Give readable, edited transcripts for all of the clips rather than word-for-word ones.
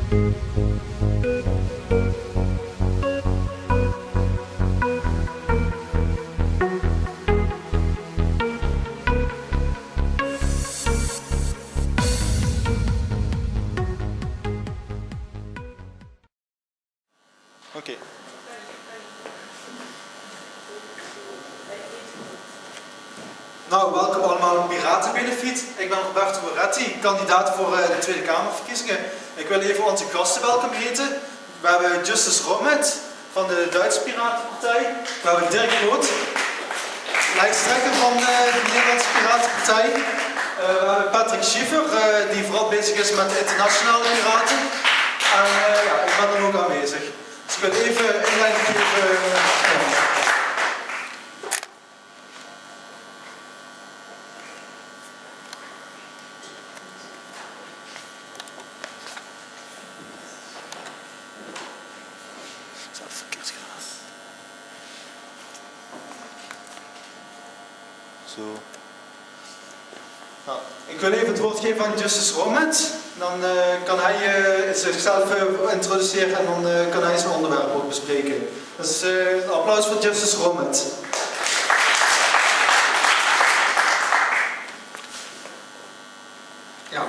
Oké. Nou, welkom allemaal op Piratenbenefiet. Ik ben Roberto Moretti, kandidaat voor de Tweede Kamerverkiezingen. Ik wil even onze gasten welkom heten. We hebben Justus Roemeth van de Duitse Piratenpartij. We hebben Dirk Groot, lijsttrekker van de Nederlandse Piratenpartij. We hebben Patrick Schiefer, die vooral bezig is met de internationale piraten. En ja, ik ben dan ook aanwezig. Dus ik wil even inleiding geven. Nou, ik wil even het woord geven aan Justus Roemeth. Dan kan hij zichzelf introduceren en dan kan hij zijn onderwerp ook bespreken. Dus een applaus voor Justus Roemeth. Ja,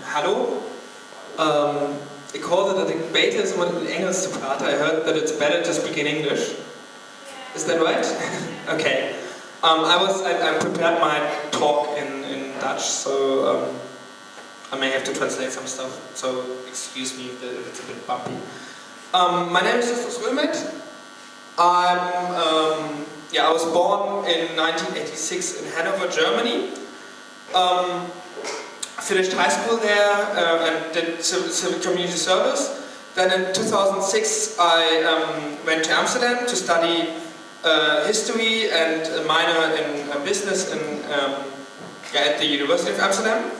hallo. Ik hoorde dat het beter is om in Engels te praten. I heard that it's better to speak in English. Is that right? Okay. I prepared my talk in Dutch, so I may have to translate some stuff, so excuse me if it's a bit bumpy. My name is Justus Roemeth. I was born in 1986 in Hanover, Germany. Finished high school there and did civil community service. Then in 2006 I went to Amsterdam to study history and a minor in business at the University of Amsterdam.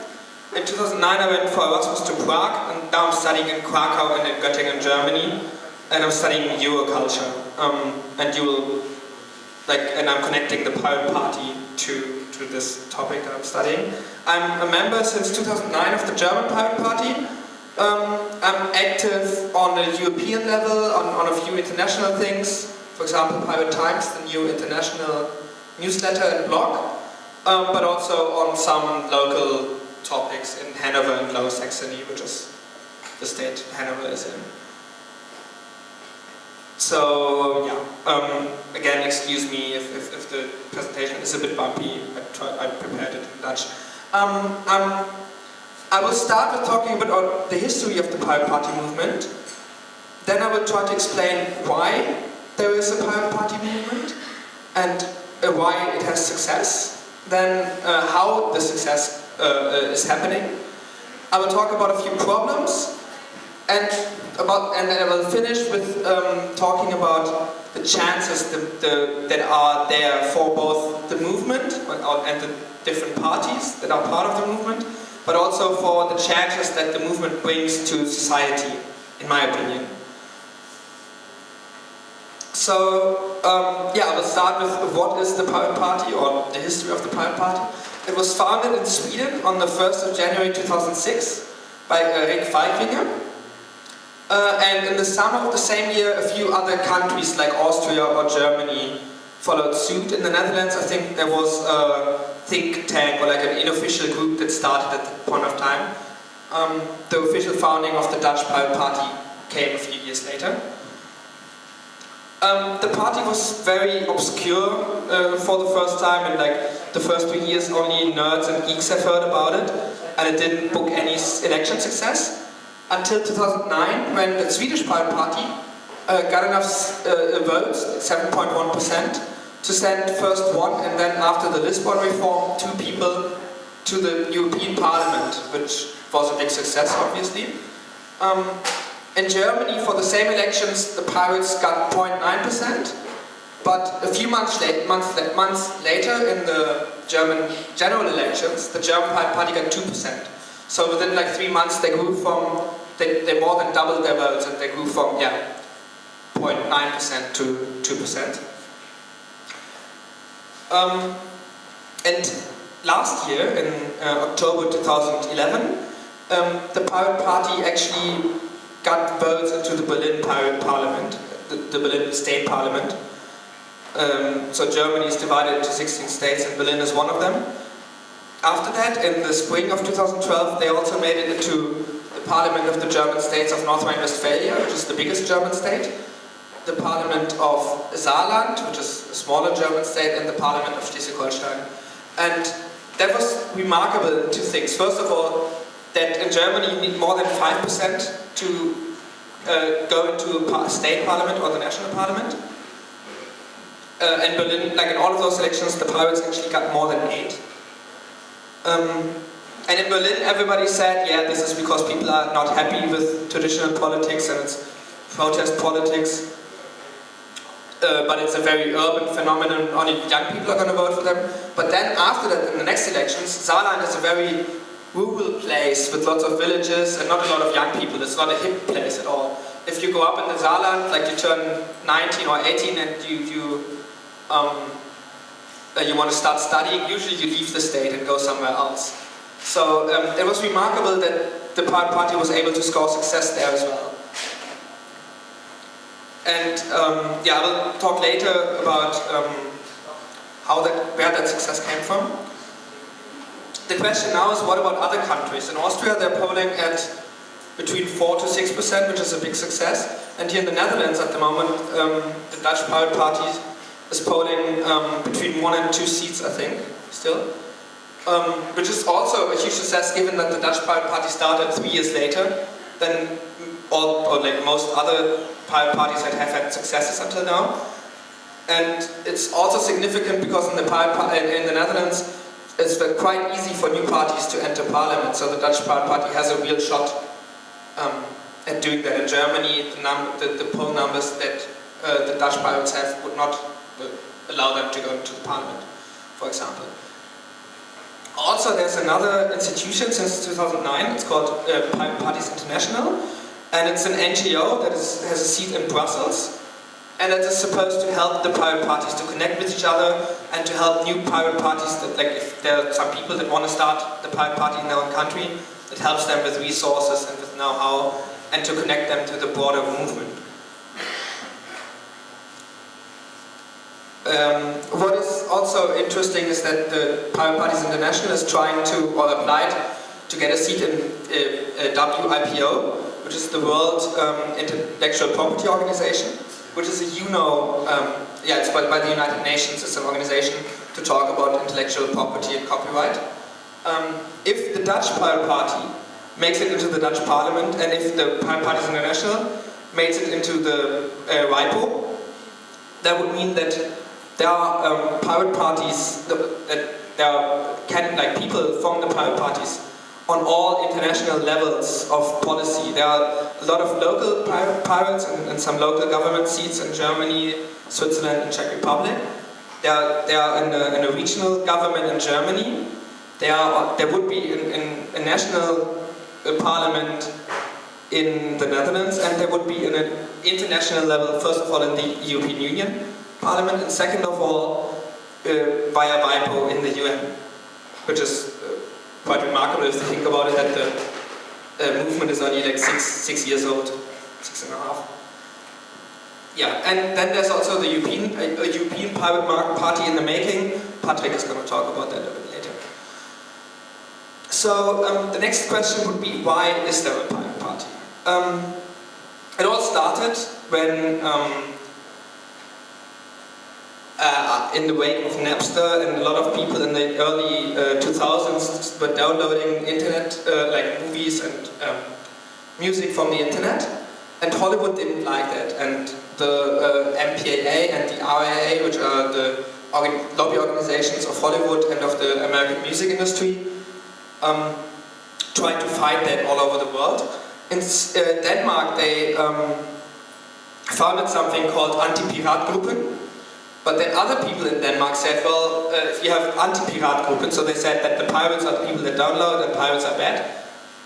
In 2009 I went for Erasmus to Prague, and now I'm studying in Krakow and in Göttingen, Germany, and I'm studying Euroculture. And I'm connecting the Pirate Party to this topic that I'm studying. I'm a member since 2009 of the German Pirate Party. I'm active on a European level, on a few international things. For example, Pirate Times, the new international newsletter and blog, but also on some local topics in Hanover and Lower Saxony, which is the state Hanover is in. So, again, excuse me if the presentation is a bit bumpy. I prepared it in Dutch. I will start with talking about the history of the Pirate Party movement. Then I will try to explain why there is a Pirate Party movement and why it has success. Then how the success is happening. I will talk about a few problems and then I will finish with talking about the chances that are there for both the movement and the different parties that are part of the movement, but also for the chances that the movement brings to society, in my opinion. So, I will start with what is the Pirate Party, or the history of the Pirate Party. It was founded in Sweden on the 1st of January 2006 by Rick Falkvinger. And in the summer of the same year, a few other countries like Austria or Germany followed suit. In the Netherlands, I think there was a think tank or like an unofficial group that started at that point of time. The official founding of the Dutch Pirate Party came a few years later. The party was very obscure for the first time, and like the first 2 years only nerds and geeks have heard about it, and it didn't book any election success until 2009, when the Swedish Pirate Party got enough votes, 7.1%, to send first one, and then after the Lisbon reform, 2 people to the European Parliament, which was a big success, obviously. In Germany, for the same elections, the Pirates got 0.9%, but a few months later, in the German general elections, the German Pirate Party got 2%. So within like 3 months, they grew from, they more than doubled their votes, and they grew from 0.9% to 2%. And last year, in October 2011, the Pirate Party actually got votes into the Berlin Pirate Parliament, the Berlin State Parliament. So Germany is divided into 16 states and Berlin is one of them. After that, in the spring of 2012, they also made it into the Parliament of the German states of North Rhine-Westphalia, which is the biggest German state, the Parliament of Saarland, which is a smaller German state, and the Parliament of Schleswig-Holstein. And that was remarkable in two things. First of all, that in Germany you need more than 5% to go into a state parliament or the national parliament. In Berlin, like in all of those elections, the pirates actually got more than 8. And in Berlin, everybody said, yeah, this is because people are not happy with traditional politics and it's protest politics. But it's a very urban phenomenon, only young people are going to vote for them. But then after that, in the next elections, Saarland is a very rural place with lots of villages and not a lot of young people. It's not a hip place at all. If you go up in the Saarland, like you turn 19 or 18 and you want to start studying, usually you leave the state and go somewhere else. So it was remarkable that the Pirate Party was able to score success there as well. And yeah, I will talk later about where that success came from. The question now is, what about other countries? In Austria, they're polling at between 4 to 6%, which is a big success. And here in the Netherlands at the moment, the Dutch Pirate Party is polling between 1 and 2 seats, I think, still. Which is also a huge success, given that the Dutch Pirate Party started 3 years later than like most other pirate parties that have had successes until now. And it's also significant because in the Netherlands, it's quite easy for new parties to enter parliament. So the Dutch Pirate Party has a real shot at doing that. In Germany, the poll numbers that the Dutch pirates have would not allow them to go into the parliament, for example. Also, there's another institution since 2009. It's called Pirate Parties International, and it's an NGO that has a seat in Brussels, and it is supposed to help the pirate parties to connect with each other and to help new pirate parties. That, like, if there are some people that want to start the pirate party in their own country, it helps them with resources and with know-how, and to connect them to the broader movement. What is also interesting is that the Pirate Parties International is trying to, or applied to get a seat in WIPO, which is the World Intellectual Property Organization, which is a it's by the United Nations. It's an organization to talk about intellectual property and copyright. If the Dutch Pirate Party makes it into the Dutch Parliament, and if the Pirate Parties International makes it into the WIPO, that would mean that there are pirate parties, people from the pirate parties on all international levels of policy. There are a lot of local pirates and some local government seats in Germany, Switzerland and Czech Republic. They are in a regional government in Germany. There would be a national parliament in the Netherlands, and there would be in an international level, first of all in the European Union Parliament, and second of all via WIPO in the UN, which is quite remarkable if you think about it, that the movement is only like six years old, 6.5. Yeah, and then there's also the European Pirate Party in the making. Patrick is going to talk about that a bit later. So the next question would be, why is there a pirate party? It all started when in the wake of Napster, and a lot of people in the early 2000s were downloading internet, like movies and music from the internet, and Hollywood didn't like that, and the MPAA and the RIAA, which are the lobby organizations of Hollywood and of the American music industry, tried to fight that all over the world. In Denmark, they founded something called Anti-Piratgruppen. But then other people in Denmark said, well, if you have anti-Piratgruppen, so they said that the pirates are the people that download and pirates are bad.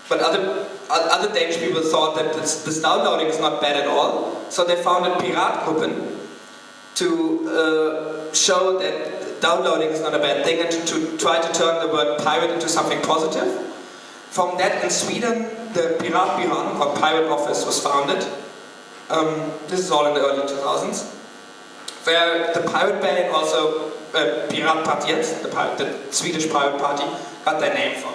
But other Danish people thought that this downloading is not bad at all. So they founded Piratgruppen to show that downloading is not a bad thing, and to try to turn the word pirate into something positive. From that in Sweden, the Piratenpartij, or Pirate Office, was founded. This is all in the early 2000s. Where the pirate bay and also Piratenpartiet, the Swedish Pirate Party, got their name from.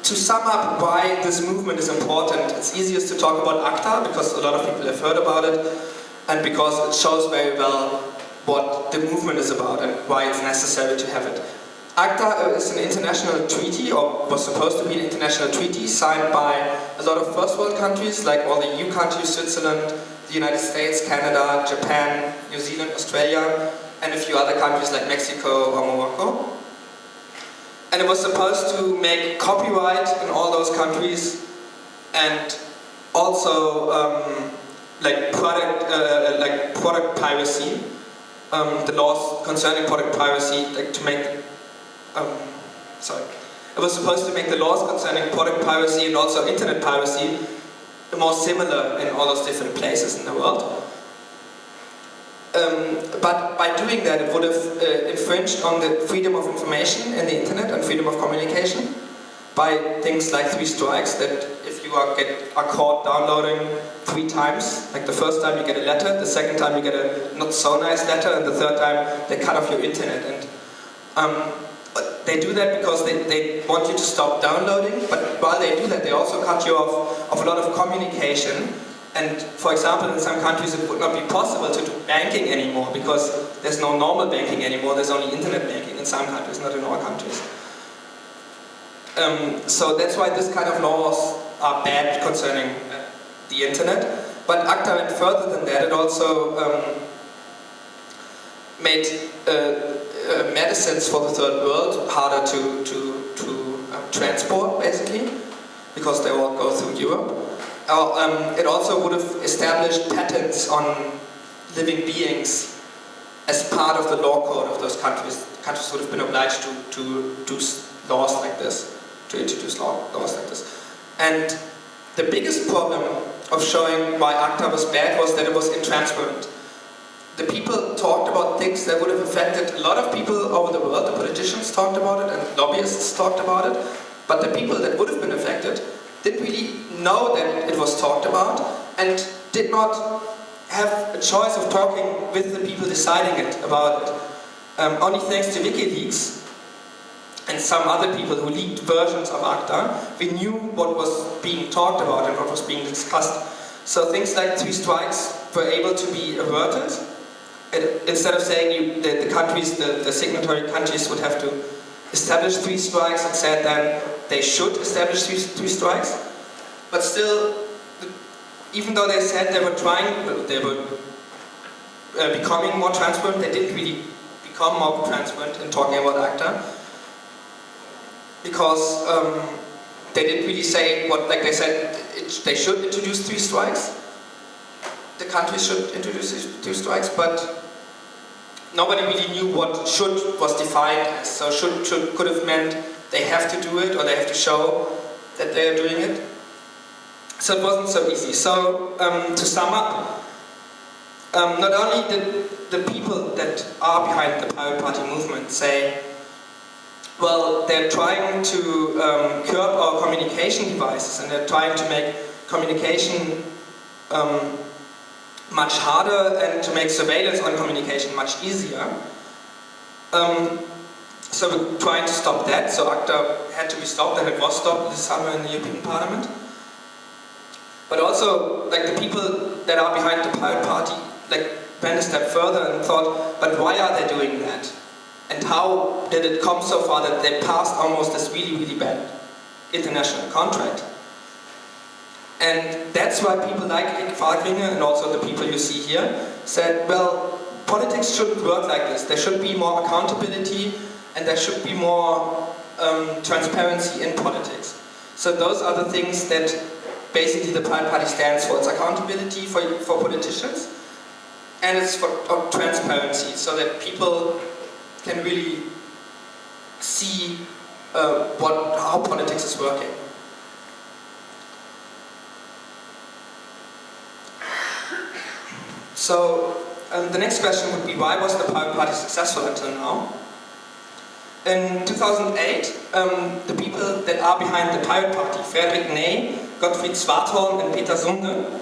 To sum up why this movement is important, it's easiest to talk about ACTA because a lot of people have heard about it, and because it shows very well what the movement is about and why it's necessary to have it. ACTA is an international treaty, or was supposed to be an international treaty, signed by a lot of first world countries, like all the EU countries, Switzerland, the United States, Canada, Japan, New Zealand, Australia, and a few other countries like Mexico or Morocco. And it was supposed to make copyright in all those countries, and also product piracy, the laws concerning product piracy, to make. It was supposed to make the laws concerning product piracy and also internet piracy more similar in all those different places in the world. But by doing that, it would have infringed on the freedom of information in the internet and freedom of communication by things like 3 strikes, that if you are caught downloading 3 times, like the first time you get a letter, the second time you get a not so nice letter, and the third time they cut off your internet. And they do that because they want you to stop downloading, but while they do that, they also cut you off of a lot of communication. And for example, in some countries it would not be possible to do banking anymore because there's no normal banking anymore, there's only internet banking in some countries, not in all countries. So that's why this kind of laws are bad concerning the internet. But ACTA went further than that. It also made medicines for the third world harder to transport, basically, because they all go through Europe. It also would have established patents on living beings as part of the law code of those countries. Countries would have been obliged to do laws like this, to introduce laws like this. And the biggest problem of showing why ACTA was bad was that it was intransparent. The people talked about things that would have affected a lot of people over the world. The politicians talked about it and lobbyists talked about it. But the people that would have been affected didn't really know that it was talked about and did not have a choice of talking with the people deciding about it. Only thanks to WikiLeaks and some other people who leaked versions of ACTA, we knew what was being talked about and what was being discussed. So things like 3 strikes were able to be averted. Instead of saying the countries, the signatory countries would have to establish 3 strikes, it said then they should establish 3 strikes. But still, even though they said they were trying, they were becoming more transparent, they didn't really become more transparent in talking about ACTA. Because they didn't really say what, like they said, they should introduce 3 strikes. The countries should introduce 3 strikes, but nobody really knew what should was defined as. So should could have meant they have to do it or they have to show that they are doing it. So it wasn't so easy. So to sum up, not only did the people that are behind the Pirate Party movement say, well, they're trying to curb our communication devices and they're trying to make communication much harder and to make surveillance on communication much easier. So we're trying to stop that. So ACTA had to be stopped, and it was stopped this summer in the European Parliament. But also, like, the people that are behind the Pirate Party, like, went a step further and thought, but why are they doing that? And how did it come so far that they passed almost this really, really bad international contract? And that's why people like Falklinger and also the people you see here said, well, politics shouldn't work like this. There should be more accountability and there should be more transparency in politics. So those are the things that basically the Pirate Party stands for. It's accountability for politicians, and it's for transparency, so that people can really see how politics is working. So the next question would be, why was the Pirate Party successful until now? In 2008, the people that are behind the Pirate Party, Fredrik Ney, Gottfried Svartholm and Peter Sunde,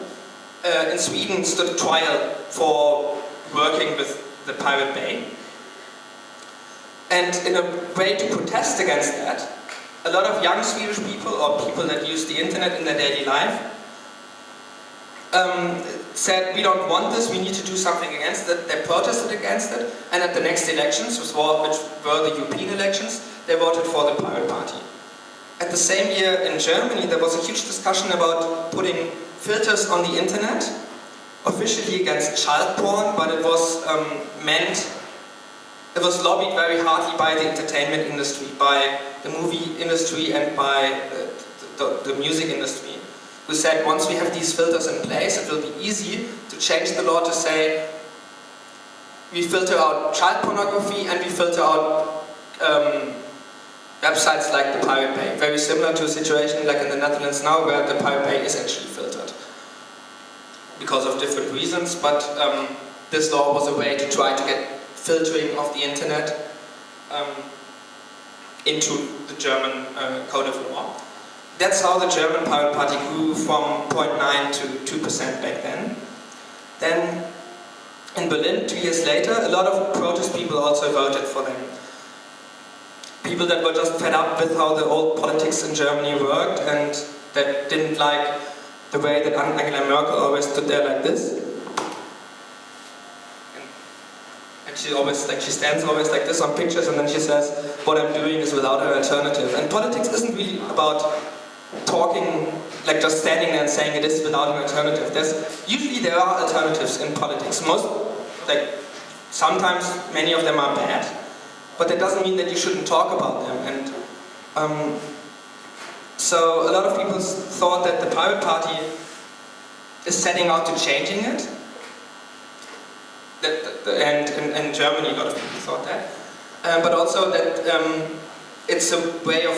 in Sweden stood trial for working with the Pirate Bay. And in a way to protest against that, a lot of young Swedish people, or people that use the internet in their daily life, said, we don't want this, we need to do something against it. They protested against it, and at the next elections, which were the European elections, they voted for the Pirate Party. At the same year in Germany, there was a huge discussion about putting filters on the internet, officially against child porn, but it was it was lobbied very hardly by the entertainment industry, by the movie industry and by the music industry, who said once we have these filters in place, it will be easy to change the law to say we filter out child pornography and we filter out websites like the Pirate Bay. Very similar to a situation like in the Netherlands now, where the Pirate Bay is actually filtered because of different reasons, but this law was a way to try to get filtering of the internet into the German code of law. That's how the German Pirate Party grew from 0.9 to 2% back then. Then in Berlin, 2 years later, a lot of protest people also voted for them. People that were just fed up with how the old politics in Germany worked and that didn't like the way that Angela Merkel always stood there like this. And she stands always like this on pictures, and then she says, what I'm doing is without an alternative. And politics isn't really about talking, like just standing there and saying it is without an alternative. Usually there are alternatives in politics. Sometimes many of them are bad, but that doesn't mean that you shouldn't talk about them. And so a lot of people thought that the Pirate Party is setting out to changing it. And in Germany, a lot of people thought that. But also that it's a way of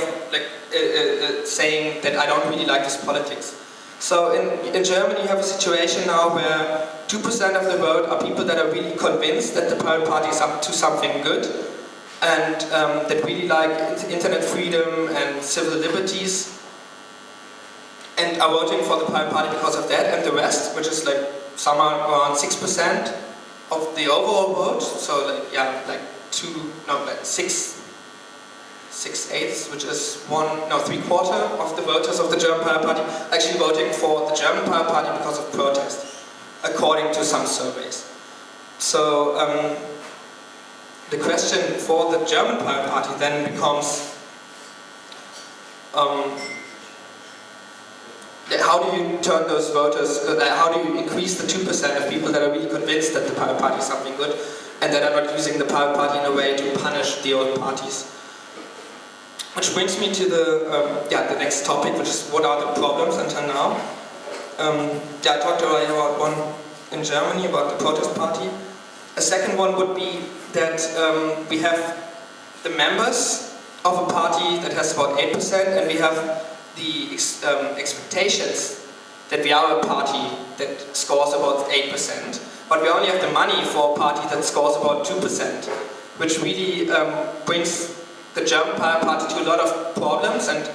saying that I don't really like this politics. So in Germany you have a situation now where 2% of the vote are people that are really convinced that the Pirate Party is up to something good, and that really like internet freedom and civil liberties, and are voting for the Pirate Party because of that. And the rest, which is like somewhere around 6% of the overall vote, so six-eighths, which is 3/4 of the voters of the German Pirate Party, actually voting for the German Pirate Party because of protest, according to some surveys. So the question for the German Pirate Party then becomes, how do you turn those voters, how do you increase the 2% of people that are really convinced that the Pirate Party is something good, and that are not using the Pirate Party in a way to punish the old parties? Which brings me to the next topic, which is what are the problems until now. I talked already about one in Germany, about the protest party. A second one would be that we have the members of a party that has about 8%, and we have the expectations that we are a party that scores about 8%, but we only have the money for a party that scores about 2%, which really brings the German Pirate Party to a lot of problems. And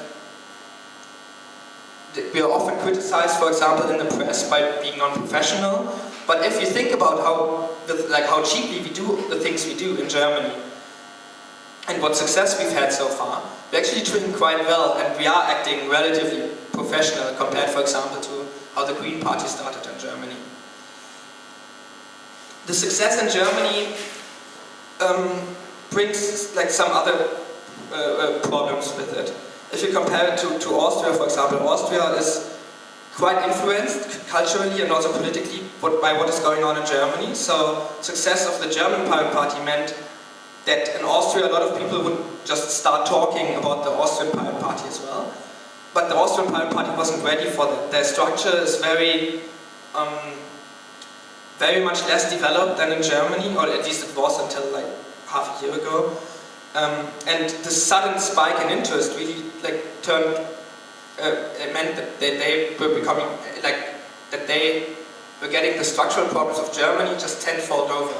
we are often criticized, for example, in the press by being non-professional. But if you think about how cheaply we do the things we do in Germany, and what success we've had so far, we're actually doing quite well, and we are acting relatively professional compared, for example, to how the Green Party started in Germany. The success in Germany brings some other problems with it. If you compare it to Austria, for example, Austria is quite influenced culturally and also politically by what is going on in Germany. So success of the German Pirate Party meant that in Austria a lot of people would just start talking about the Austrian Pirate Party as well. But the Austrian Pirate Party wasn't ready for that. Their structure is very much less developed than in Germany, or at least it was until like half a year ago. And the sudden spike in interest really it meant that they were becoming that they were getting the structural problems of Germany just tenfold over.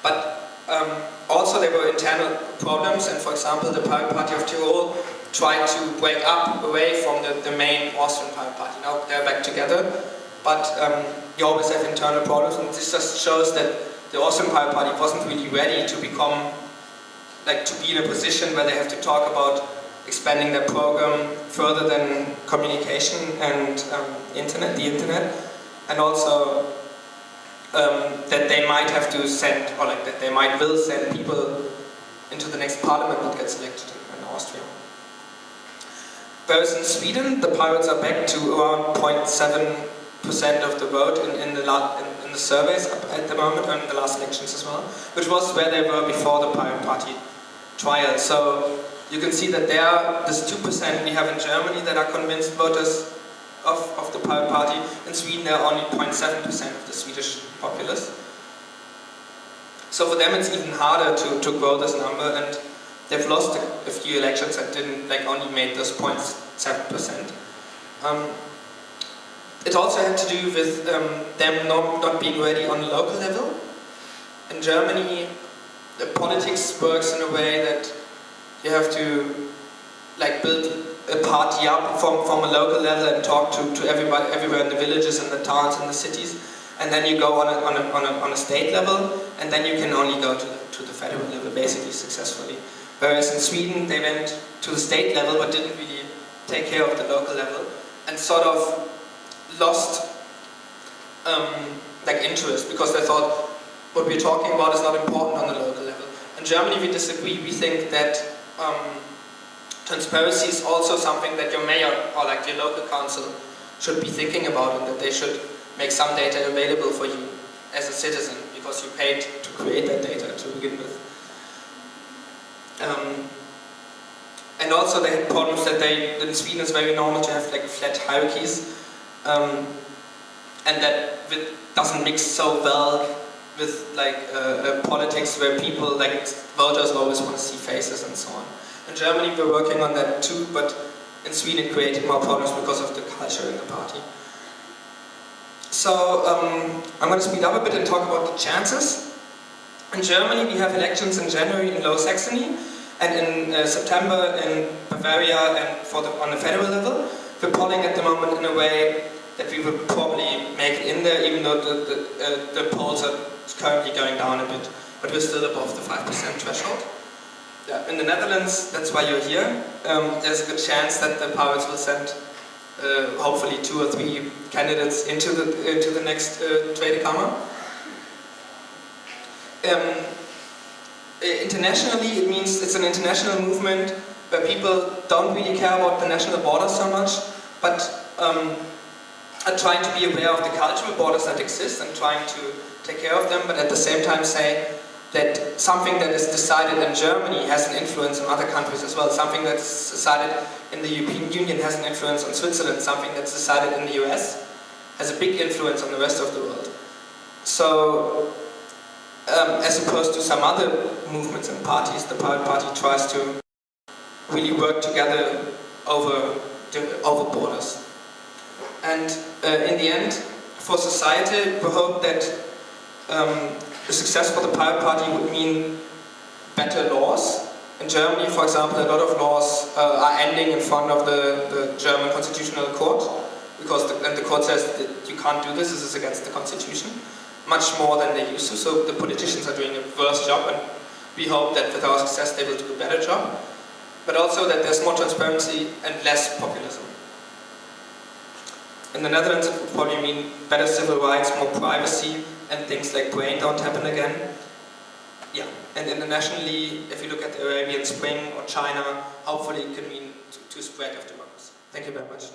But also there were internal problems, and for example the Pirate Party of Tyrol tried to break up away from the main Austrian Pirate Party. Now they're back together, but you always have internal problems, and this just shows that the Austrian Pirate Party wasn't really ready to become, like, to be in a position where they have to talk about expanding their program further than communication and the internet, and also that they might have to send, or like that they will send people into the next parliament that gets elected in Austria. Whereas in Sweden, the Pirates are back to around 0.7% of the vote in the surveys at the moment, and in the last elections as well, which was where they were before the Pirate Party trial. So you can see that this 2% we have in Germany that are convinced voters of the Pirate Party. In Sweden, there are only 0.7% of the Swedish populace. So for them, it's even harder to grow this number, and they've lost a few elections and didn't, like, only made this 0.7%. It also had to do with them not being ready on a local level. In Germany, the politics works in a way that you have to, like, build a party up from a local level and talk to everybody everywhere in the villages and the towns and the cities, and then you go on a state level, and then you can only go to the federal level basically successfully. Whereas in Sweden they went to the state level but didn't really take care of the local level, and sort of lost like interest, because they thought what we're talking about is not important on the local level. In Germany we disagree. We think that transparency is also something that your mayor or like your local council should be thinking about, and that they should make some data available for you as a citizen, because you paid to create that data to begin with. And also they had problems that in Sweden it's very normal to have, like, flat hierarchies, and that doesn't mix so well with, like, politics where people, like, voters always want to see faces and so on. In Germany we're working on that too, but in Sweden it created more problems because of the culture in the party. So I'm going to speed up a bit and talk about the chances. In Germany we have elections in January in Lower Saxony, and in September in Bavaria, and on the federal level. We're polling at the moment in a way that we will probably make it in there, even though the polls are currently going down a bit, but we're still above the 5% threshold. Yeah. In the Netherlands, that's why you're here, there's a good chance that the Pirates will send hopefully 2 or 3 candidates into the next Tweede Kamer. Internationally, it means it's an international movement where people don't really care about the national borders so much, but are trying to be aware of the cultural borders that exist and trying to take care of them, but at the same time say that something that is decided in Germany has an influence in other countries as well. Something that's decided in the European Union has an influence on Switzerland. Something that's decided in the US has a big influence on the rest of the world. So, as opposed to some other movements and parties, the Pirate Party tries to really work together over borders. And in the end, for society, we hope that the success for the Pirate Party would mean better laws. In Germany, for example, a lot of laws are ending in front of the German Constitutional Court, because the court says that you can't do this is against the Constitution, much more than they used to. So the politicians are doing a worse job, and we hope that with our success they will do a better job. But also that there's more transparency and less populism. In the Netherlands it would probably mean better civil rights, more privacy, and things like brain don't happen again. Yeah, and internationally, if you look at the Arabian Spring or China, hopefully it can mean to spread of democracy. Thank you very much.